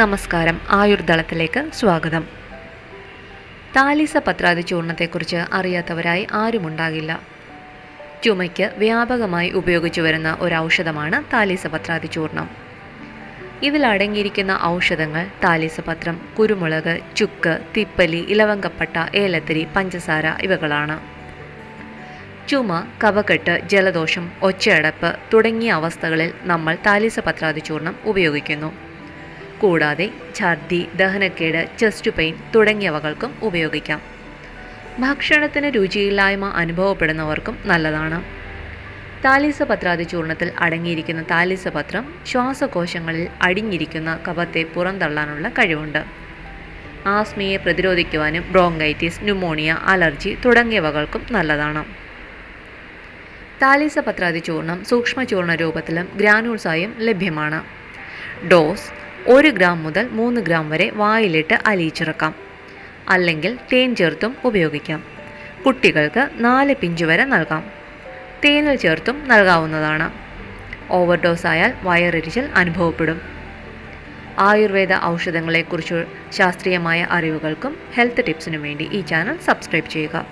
നമസ്കാരം, ആയുർ ദളത്തിലേക്ക് സ്വാഗതം. താലീസപത്രാദി ചൂർണത്തെക്കുറിച്ച് അറിയാത്തവരായി ആരുമുണ്ടാകില്ല. ചുമയ്ക്ക് വ്യാപകമായി ഉപയോഗിച്ചു വരുന്ന ഒരു ഔഷധമാണ് താലീസപത്രാദി ചൂർണം. ഇതിലടങ്ങിയിരിക്കുന്ന ഔഷധങ്ങൾ താലീസപത്രം, കുരുമുളക്, ചുക്ക്, തിപ്പലി, ഇലവങ്കപ്പട്ട, ഏലത്തിരി, പഞ്ചസാര ഇവകളാണ്. ചുമ, കഫക്കെട്ട്, ജലദോഷം, ഒച്ചയടപ്പ് തുടങ്ങിയ അവസ്ഥകളിൽ നമ്മൾ താലീസപത്രാദി ചൂർണം ഉപയോഗിക്കുന്നു. കൂടാതെ ഛർദി, ദഹനക്കേട്, ചെസ്റ്റ് പെയിൻ തുടങ്ങിയവകൾക്കും ഉപയോഗിക്കാം. ഭക്ഷണത്തിന് രുചിയില്ലായ്മ അനുഭവപ്പെടുന്നവർക്കും നല്ലതാണ്. താലീസപത്രാദി ചൂർണത്തിൽ അടങ്ങിയിരിക്കുന്ന താലീസപത്രം ശ്വാസകോശങ്ങളിൽ അടിഞ്ഞിരിക്കുന്ന കഫത്തെ പുറന്തള്ളാനുള്ള കഴിവുണ്ട്. ആസ്മയെ പ്രതിരോധിക്കുവാനും ബ്രോങ്കൈറ്റിസ്, ന്യൂമോണിയ, അലർജി തുടങ്ങിയവകൾക്കും നല്ലതാണ്. താലീസപത്രാദി ചൂർണം സൂക്ഷ്മചൂർണ രൂപത്തിലും ഗ്രാനൂൾസായും ലഭ്യമാണ്. ഡോസ് 1 ഗ്രാം മുതൽ 3 ഗ്രാം വരെ വായിലിട്ട് അലിയിച്ചിറക്കാം. അല്ലെങ്കിൽ തേൻ ചേർത്തും ഉപയോഗിക്കാം. കുട്ടികൾക്ക് 4 പിഞ്ച് വരെ നൽകാം. തേനിൽ ചേർത്തും നൽകാവുന്നതാണ്. ഓവർഡോസ് ആയാൽ വയറെരിച്ചിൽ അനുഭവപ്പെടും. ആയുർവേദ ഔഷധങ്ങളെക്കുറിച്ച് ശാസ്ത്രീയമായ അറിവുകൾക്കും ഹെൽത്ത് ടിപ്സിനും വേണ്ടി ഈ ചാനൽ സബ്സ്ക്രൈബ് ചെയ്യുക.